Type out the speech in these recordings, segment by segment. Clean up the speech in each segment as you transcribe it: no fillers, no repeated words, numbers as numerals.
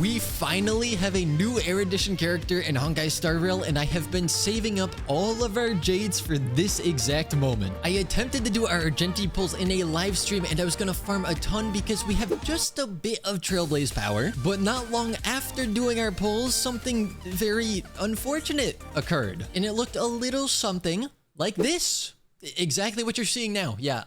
We finally have a new Erudition character in Honkai Star Rail, and I have been saving up all of our jades for this exact moment. I attempted to do our Argenti Pulls in a live stream, and I was gonna farm a ton because we have just a bit of Trailblaze power. But not long after doing our pulls, something very unfortunate occurred, and it looked a little something like this. Exactly what you're seeing now. Yeah,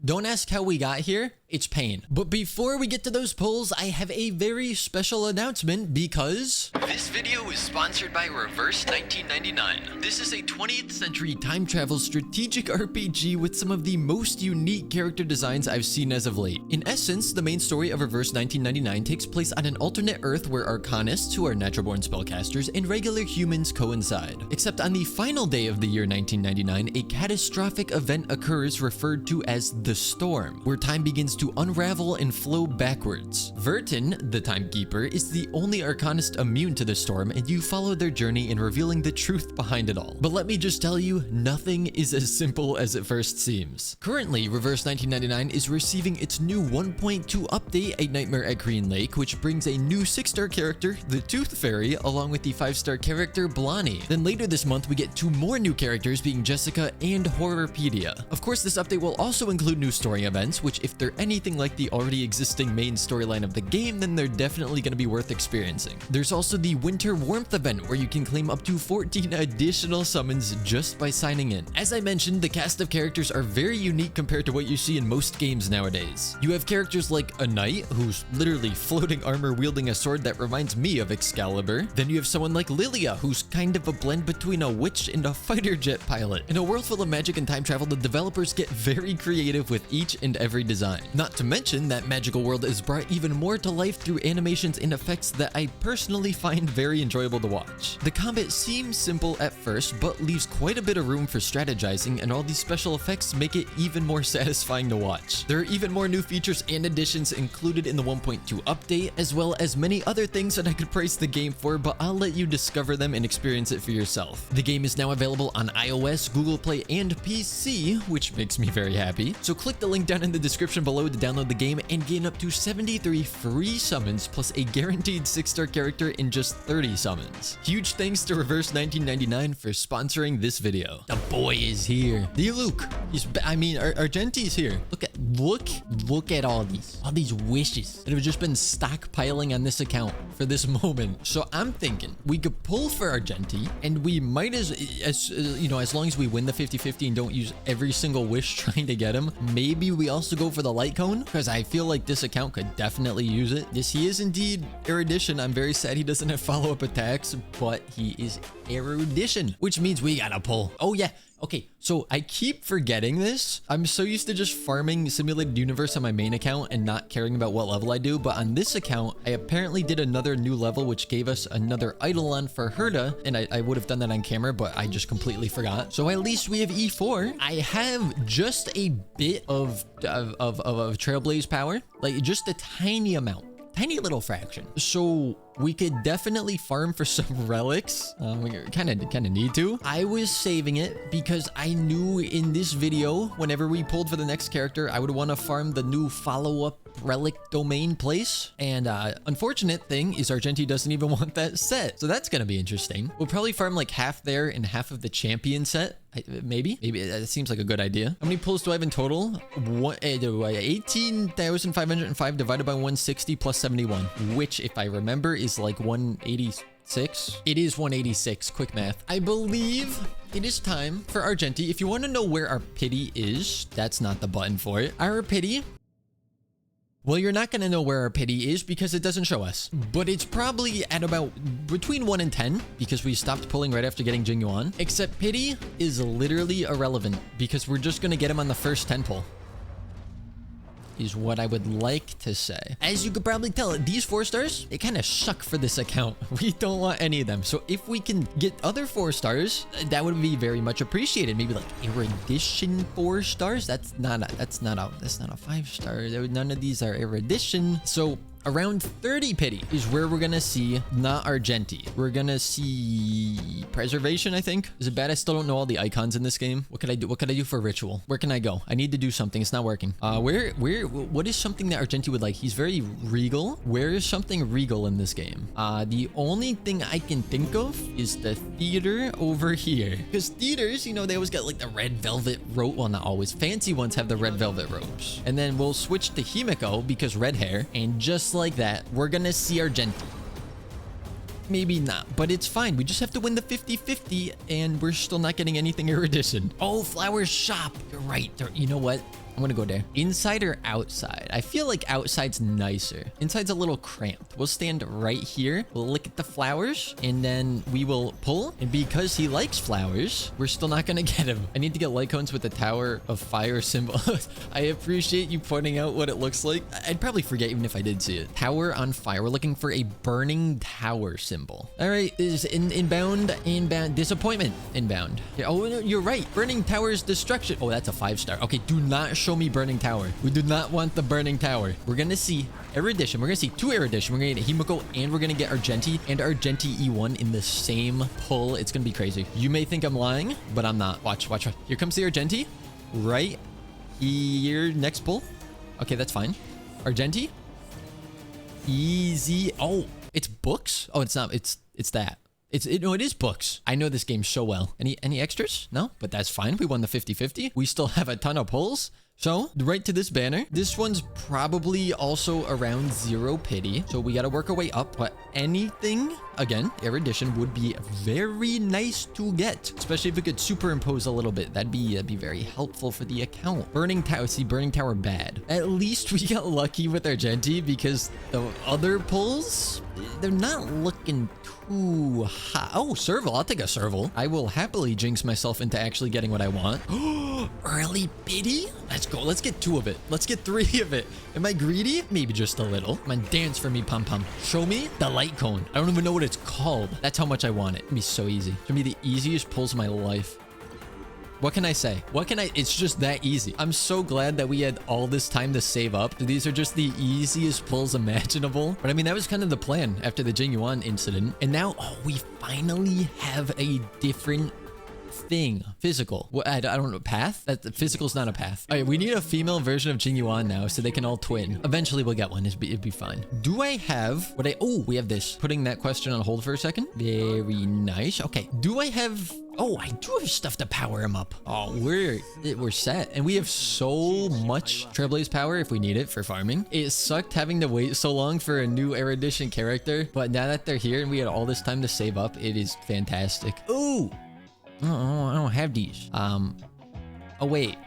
don't ask how we got here. It's pain. But before we get to those pulls, I have a very special announcement because this video is sponsored by Reverse 1999. This is a 20th century time travel strategic RPG with some of the most unique character designs I've seen as of late. In essence, the main story of Reverse 1999 takes place on an alternate Earth where Arcanists, who are natural-born spellcasters, and regular humans coincide. Except on the final day of the year 1999, a catastrophic event occurs referred to as the Storm, where time begins to unravel and flow backwards. Vertin, the Timekeeper, is the only Arcanist immune to the storm, and you follow their journey in revealing the truth behind it all. But let me just tell you, nothing is as simple as it first seems. Currently, Reverse 1999 is receiving its new 1.2 update, A Nightmare at Green Lake, which brings a new 6-star character, the Tooth Fairy, along with the 5-star character, Blani. Then later this month, we get 2 more new characters, being Jessica and Horrorpedia. Of course, this update will also include new story events, which if they're anything like the already existing main storyline of the game, then they're definitely going to be worth experiencing. There's also the Winter Warmth event, where you can claim up to 14 additional summons just by signing in. As I mentioned, the cast of characters are very unique compared to what you see in most games nowadays. You have characters like a knight, who's literally floating armor wielding a sword that reminds me of Excalibur. Then you have someone like Lilia, who's kind of a blend between a witch and a fighter jet pilot. In a world full of magic and time travel, the developers get very creative with each and every design. Not to mention that magical world is brought even more to life through animations and effects that I personally find very enjoyable to watch. The combat seems simple at first, but leaves quite a bit of room for strategizing, and all these special effects make it even more satisfying to watch. There are even more new features and additions included in the 1.2 update, as well as many other things that I could praise the game for, but I'll let you discover them and experience it for yourself. The game is now available on iOS, Google Play, and PC, which makes me very happy. So click the link down in the description below to download the game and gain up to 73 free summons plus a guaranteed 6-star character in just 30 summons. Huge thanks to Reverse 1999 for sponsoring this video. The boy is here. The Luke. Argenti's here. Look at all these wishes that have just been stockpiling on this account for this moment. So I'm thinking we could pull for Argenti, and we might as long as we win the 50-50 and don't use every single wish trying to get him, maybe we also go for the light cone, because I feel like this account could definitely use it. Yes, he is indeed Erudition. I'm very sad he doesn't have follow-up attacks, but he is Erudition, which means we gotta pull. Oh yeah. Okay, so I keep forgetting this. I'm so used to just farming Simulated Universe on my main account and not caring about what level I do, but on this account, I apparently did another new level, which gave us another Eidolon for Herda, and I would have done that on camera, but I just completely forgot. So at least we have E4. I have just a bit of Trailblaze power, like just a tiny amount. Tiny little fraction. So we could definitely farm for some relics. We kind of need to. I was saving it because I knew in this video, whenever we pulled for the next character, I would want to farm the new follow-up relic domain place. And unfortunate thing is Argenti doesn't even want that set. So that's going to be interesting. We'll probably farm like half there and half of the champion set. Maybe that seems like a good idea. How many pulls do I have in total? 18,505 divided by 160 plus 71, which if I remember is like 186. It is 186. Quick math. I believe it is time for Argenti. If you want to know where our pity is, that's not the button for it. Our pity. Well, you're not going to know where our pity is because it doesn't show us. But it's probably at about between 1 and 10 because we stopped pulling right after getting Jingyuan. Except pity is literally irrelevant because we're just going to get him on the first 10 pull. Is what I would like to say. As you could probably tell, these 4 stars, they kind of suck for this account. We don't want any of them. So if we can get other 4 stars, that would be very much appreciated. Maybe like Erudition 4 stars. That's not a 5-star. None of these are Erudition. So Around 30 pity is where we're gonna see not Argenti. We're gonna see preservation, I think. Is it bad I still don't know all the icons in this game? What could I do? What could I do for ritual? Where can I go? I need to do something. It's not working. What is something that Argenti would like? He's very regal. Where is something regal in this game? The only thing I can think of is the theater over here. Because theaters, you know, they always get like the red velvet robe. Well, not always. Fancy ones have the red velvet robes. And then we'll switch to Himeko because red hair. And just like that, we're gonna see Argenti. Maybe not, but it's fine. We just have to win the 50-50 and we're still not getting anything Erudition. Oh, Flowers Shop. You're right. You know what? I'm gonna go there. Inside or outside? I feel like outside's nicer. Inside's a little cramped. We'll stand right here. We'll look at the flowers and then we will pull. And because he likes flowers, we're still not gonna get him. I need to get light cones with the Tower of Fire symbol. I appreciate you pointing out what it looks like. I'd probably forget even if I did see it. Tower on fire. We're looking for a burning tower symbol. All right, is inbound, disappointment, inbound. Yeah, oh, no, you're right. Burning tower's destruction. Oh, that's a 5-star. Okay, do not show me burning tower. We do not want the burning tower. We're gonna see Erudition. We're gonna see 2 Erudition. We're gonna get Himeko and we're gonna get Argenti and Argenti E1 in the same pull. It's gonna be crazy. You may think I'm lying, but I'm not. Watch. Here comes the Argenti. Right here. Next pull. Okay, that's fine. Argenti. Easy. Oh, it's books? Oh, it's not. It's that. No, it is books. I know this game so well. Any extras? No, but that's fine. We won the 50-50. We still have a ton of pulls. So, right to this banner. This one's probably also around 0 pity. So we got to work our way up. But anything, again, Erudition would be very nice to get. Especially if we could superimpose a little bit. That'd be very helpful for the account. Burning Tower. See, Burning Tower bad. At least we got lucky with Argenti because the other pulls, they're not looking too hot. Oh, Serval. I'll take a Serval. I will happily jinx myself into actually getting what I want. Early pity? Let's go. Let's get 2 of it. Let's get 3 of it. Am I greedy? Maybe just a little. Come on, dance for me, Pom Pom. Show me the light cone. I don't even know what it's called. That's how much I want it. It'll be so easy. It's gonna be the easiest pulls of my life. What can I say? It's just that easy. I'm so glad that we had all this time to save up. These are just the easiest pulls imaginable. But I mean, that was kind of the plan after the Jingyuan incident. And now, oh, we finally have a different thing. Physical. What? I don't know. Path? Physical's not a path. All right, we need a female version of Jingyuan now so they can all twin. Eventually we'll get one. It'd be fine. Do I have what oh, we have this. Putting that question on hold for a second. Very nice. Okay. Do I have... Oh, I do have stuff to power him up. Oh, we're set. And we have so much Trailblaze power if we need it for farming. It sucked having to wait so long for a new Erudition character. But now that they're here and we had all this time to save up, it is fantastic. Ooh! I don't have these. Oh, wait.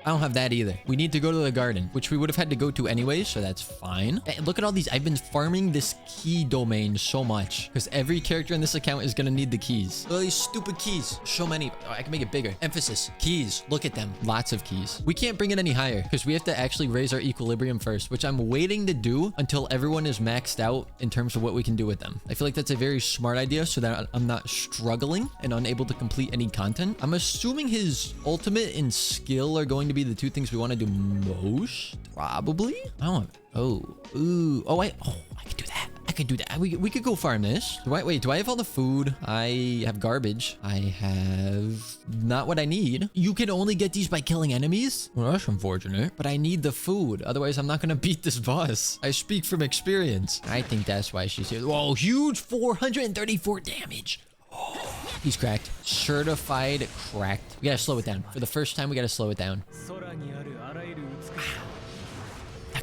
I don't have that either. We need to go to the garden, which we would have had to go to anyway, so that's fine. Hey, look at all these. I've been farming this key domain so much because every character in this account is going to need the keys. Oh, these stupid keys. So many. Oh, I can make it bigger. Emphasis. Keys. Look at them. Lots of keys. We can't bring it any higher because we have to actually raise our equilibrium first, which I'm waiting to do until everyone is maxed out in terms of what we can do with them. I feel like that's a very smart idea so that I'm not struggling and unable to complete any content. I'm assuming his ultimate and skill are going to be the 2 things we want to do most, probably. I don't. I could do that. I could do that. We could go farm this. Do I have all the food? I have garbage. I have not what I need. You can only get these by killing enemies? Well, that's unfortunate. But I need the food. Otherwise, I'm not going to beat this boss. I speak from experience. I think that's why she's here. Whoa, huge 434 damage. Oh, he's cracked. Certified cracked. We gotta slow it down. For the first time, we gotta slow it down. Look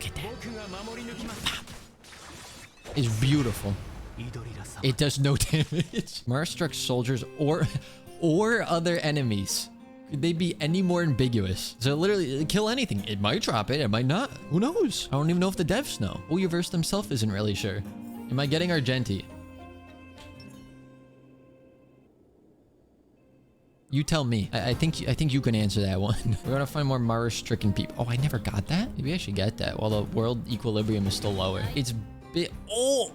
at that. It's beautiful. It does no damage. Mars-struck soldiers or other enemies. Could they be any more ambiguous? So literally, kill anything. It might drop it. It might not. Who knows? I don't even know if the devs know. Ulyaverse himself isn't really sure. Am I getting Argenti? You tell me. I think you can answer that one. We're gonna find more Mars-stricken people. Oh, I never got that? Maybe I should get that while the world equilibrium is still lower. It's bit. Oh!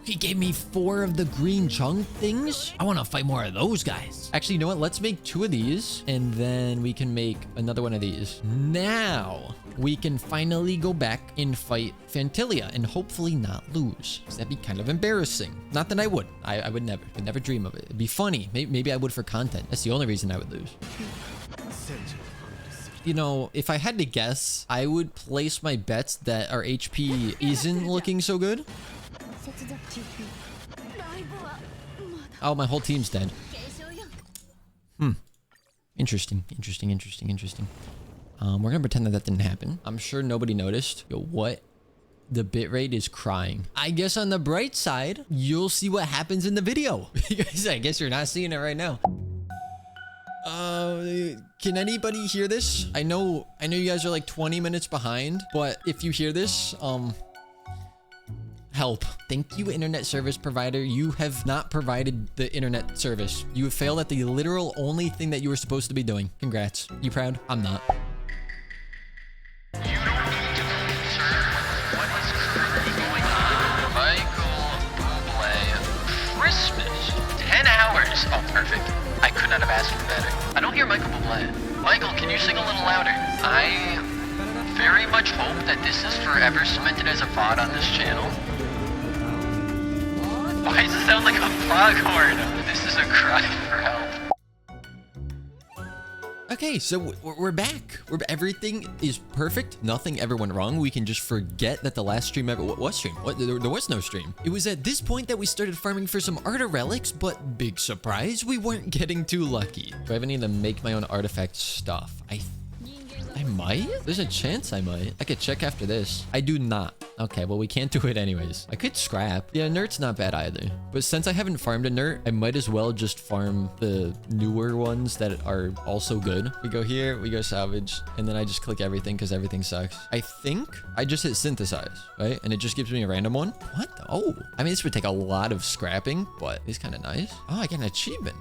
He gave me 4 of the green chunk things. I want to fight more of those guys. Actually, you know what? Let's make 2 of these and then we can make another one of these. Now, we can finally go back and fight Fantilia and hopefully not lose. Because that'd be kind of embarrassing. Not that I would. I would never dream of it. It'd be funny. Maybe I would for content. That's the only reason I would lose. You know, if I had to guess, I would place my bets that our HP isn't looking so good. Oh, my whole team's dead. Interesting. We're gonna pretend that that didn't happen. I'm sure nobody noticed. Yo, what? The bitrate is crying. I guess on the bright side, you'll see what happens in the video. I guess you're not seeing it right now. Can anybody hear this? I know you guys are like 20 minutes behind, but if you hear this, help. Thank you, internet service provider. You have not provided the internet service. You have failed at the literal only thing that you were supposed to be doing. Congrats. You proud? I'm not. You don't need to be concerned with what is currently going on. Michael Bublé, Christmas, 10 hours. Oh, perfect. I could not have asked for better. I don't hear Michael Bublé. Michael, can you sing a little louder? I very much hope that this is forever cemented as a VOD on this channel. Why does it sound like a foghorn? This is a cry for help. Okay, so we're back. Everything is perfect. Nothing ever went wrong. We can just forget that the last stream ever... What stream? There was no stream. It was at this point that we started farming for some Art Relics, but big surprise, we weren't getting too lucky. Do I even need to make my own artifact stuff? I might? There's a chance I might. I could check after this. I do not. Okay, well, we can't do it anyways. I could scrap. Yeah, Inert's not bad either. But since I haven't farmed Inert, I might as well just farm the newer ones that are also good. We go here, we go salvage, and then I just click everything because everything sucks. I think I just hit synthesize, right? And it just gives me a random one. What? Oh, I mean, this would take a lot of scrapping, but it's kind of nice. Oh, I get an achievement.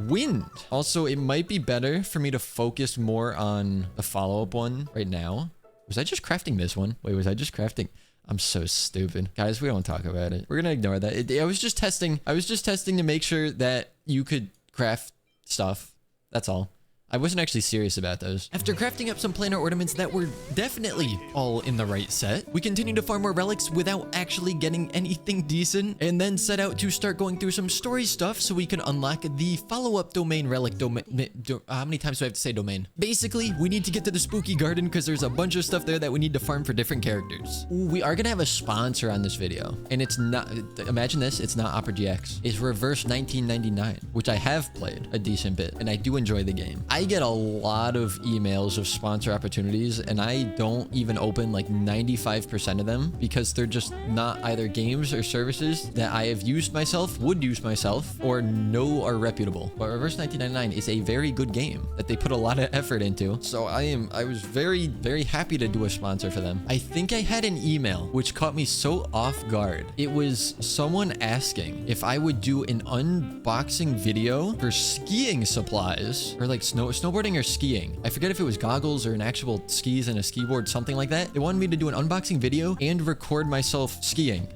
Wind. Also, it might be better for me to focus more on the follow-up one right now. Was I just crafting this one? Wait, was I just crafting? I'm so stupid. Guys, we don't talk about it. We're gonna ignore that. I was just testing. I was just testing to make sure that you could craft stuff. That's all. I wasn't actually serious about those. After crafting up some planar ornaments that were definitely all in the right set, we continued to farm more relics without actually getting anything decent, and then set out to start going through some story stuff so we can unlock the follow-up domain relic domain. How many times do I have to say domain? Basically, we need to get to the spooky garden because there's a bunch of stuff there that we need to farm for different characters. Ooh, we are gonna have a sponsor on this video, and it's not, imagine this, it's not Opera GX. It's Reverse 1999, which I have played a decent bit, and I do enjoy the game. I get a lot of emails of sponsor opportunities, and I don't even open like 95% of them because they're just not either games or services that I have used myself, would use myself, or know are reputable. But Reverse 1999 is a very good game that they put a lot of effort into. So I was very, very happy to do a sponsor for them. I think I had an email which caught me so off guard. It was someone asking if I would do an unboxing video for skiing supplies, or like snowboarding or skiing. I forget if it was goggles or an actual skis and a ski board, something like that. They wanted me to do an unboxing video and record myself skiing.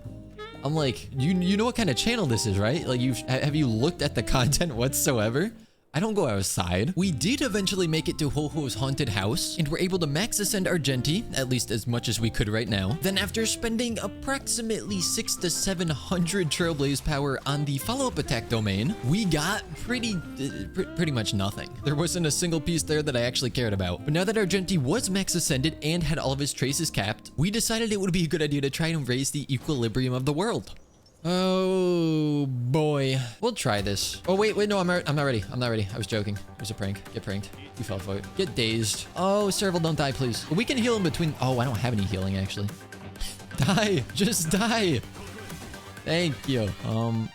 I'm like, you know what kind of channel this is, right? Like, have you looked at the content whatsoever? I don't go outside. We did eventually make it to Ho-Ho's haunted house and were able to max ascend Argenti, at least as much as we could right now. Then after spending approximately 600 to 700 Trailblaze power on the follow-up attack domain, we got pretty much nothing. There wasn't a single piece there that I actually cared about. But now that Argenti was max ascended and had all of his traces capped, we decided it would be a good idea to try and raise the equilibrium of the world. Oh boy. We'll try this. Oh wait, no, I'm not ready. I'm not ready. I was joking. It was a prank. Get pranked. You fell for it. Get dazed. Oh, Serval, don't die, please. We can heal in between. Oh, I don't have any healing, actually. Die. Just die. Thank you.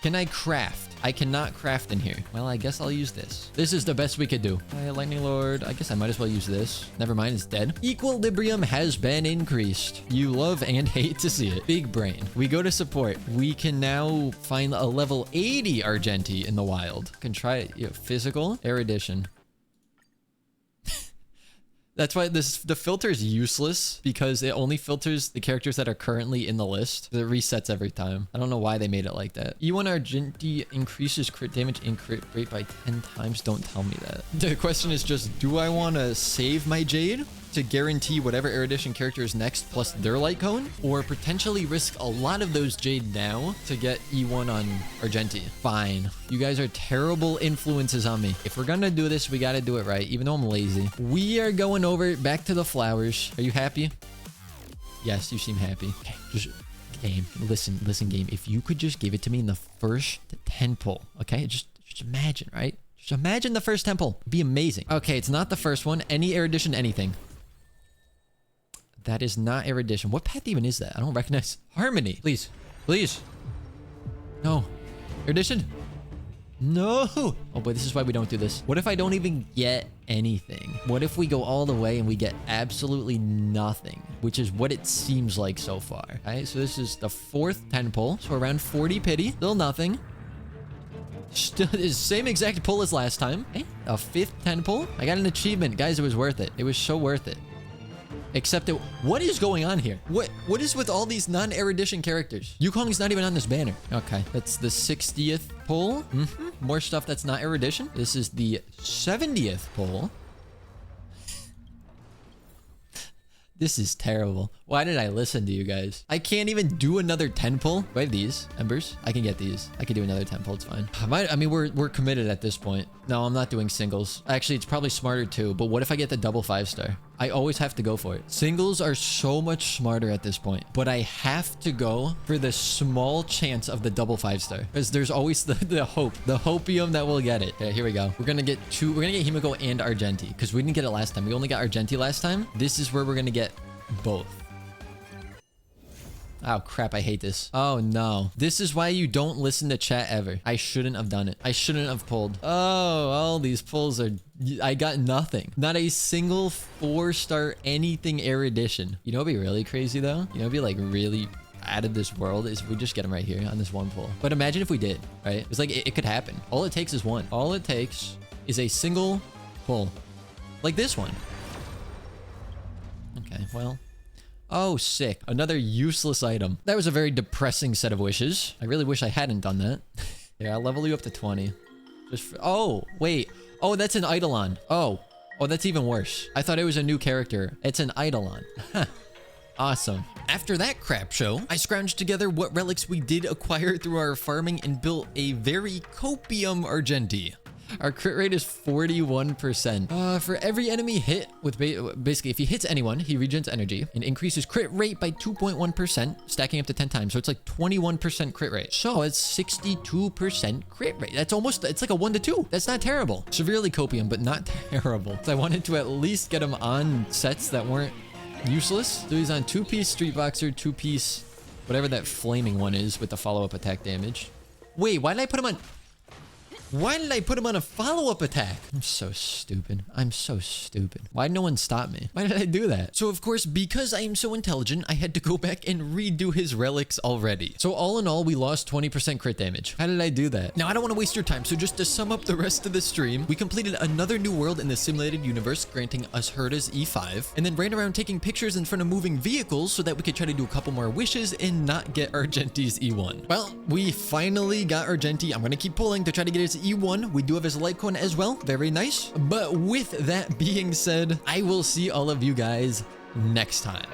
Can I craft? I cannot craft in here. Well, I guess I'll use this. This is the best we could do. Lightning Lord. I guess I might as well use this. Never mind, it's dead. Equilibrium has been increased. You love and hate to see it. Big brain. We go to support. We can now find a level 80 Argenti in the wild. Can try it. Physical erudition. That's why the filter is useless, because it only filters the characters that are currently in the list. It resets every time. I don't know why they made it like that. E1 Argenti increases crit damage and crit rate by 10 times. Don't tell me that. The question is just, do I want to save my Jade to guarantee whatever Erudition character is next plus their light cone, or potentially risk a lot of those Jade now to get E1 on Argenti. Fine. You guys are terrible influences on me. If we're gonna do this, we gotta do it right, even though I'm lazy. We are going over back to the flowers. Are you happy? Yes, you seem happy. Okay, just game. Listen, game. If you could just give it to me in the first 10 pull, okay? Just imagine, right? Just imagine the first 10 pull. It'd be amazing. Okay, it's not the first one. Any Erudition, anything. That is not Erudition. What path even is that? I don't recognize. Harmony. Please. Please. No. Erudition. No. Oh, boy, this is why we don't do this. What if I don't even get anything? What if we go all the way and we get absolutely nothing, which is what it seems like so far. All right, so this is the fourth 10 pull. So around 40 pity. Still nothing. Still the same exact pull as last time. Okay, a fifth 10 pull. I got an achievement. Guys, it was worth it. It was so worth it. Except that, what is going on here? What is with all these non-Erudition characters? Yukong's not even on this banner. Okay, that's the 60th pull. More stuff that's not Erudition. This is the 70th pull. This is terrible. Why did I listen to you guys? I can't even do another 10 pull. Do I have these embers? I can get these. I can do another 10 pull. It's fine. I mean, we're committed at this point. No, I'm not doing singles. Actually, it's probably smarter too. But what if I get the double 5-star? I always have to go for it. Singles are so much smarter at this point. But I have to go for the small chance of the double 5-star. Because there's always the hope. The hopium that we'll get it. Okay, here we go. We're gonna get Himeko and Argenti. Because we didn't get it last time. We only got Argenti last time. This is where we're gonna get both. Oh crap, I hate this. Oh no. This is why you don't listen to chat ever. I shouldn't have done it. I shouldn't have pulled. Oh, all these pulls are... I got nothing. Not a single 4-star anything Erudition. You know what'd be really crazy though? You know what'd be like really out of this world is if we just get him right here on this one pull. But imagine if we did, right? It's like it could happen. All it takes is one. All it takes is a single pull. Like this one. Okay, well... Oh, sick. Another useless item. That was a very depressing set of wishes. I really wish I hadn't done that. Yeah, I'll level you up to 20. Just for, oh, wait. Oh, that's an Eidolon. Oh, that's even worse. I thought it was a new character. It's an Eidolon. Awesome. After that crap show, I scrounged together what relics we did acquire through our farming and built a very copium Argenti. Our crit rate is 41%. For every enemy hit with basically if he hits anyone, he regens energy and increases crit rate by 2.1%, stacking up to 10 times. So it's like 21% crit rate. So it's 62% crit rate. That's almost, it's like a 1 to 2. That's not terrible. Severely copium, but not terrible. So I wanted to at least get him on sets that weren't useless. So he's on 2-piece Street Boxer, 2-piece, whatever that flaming one is with the follow-up attack damage. Wait, why did I put him on... Why did I put him on a follow-up attack? I'm so stupid. I'm so stupid. Why did no one stop me? Why did I do that? So of course, because I am so intelligent, I had to go back and redo his relics already. So all in all, we lost 20% crit damage. How did I do that? Now, I don't want to waste your time. So just to sum up the rest of the stream, we completed another new world in the simulated universe, granting us Herta's E5, and then ran around taking pictures in front of moving vehicles so that we could try to do a couple more wishes and not get Argenti's E1. Well, we finally got Argenti. I'm going to keep pulling to try to get his E1. We do have his light cone as well. Very nice. But with that being said, I will see all of you guys next time.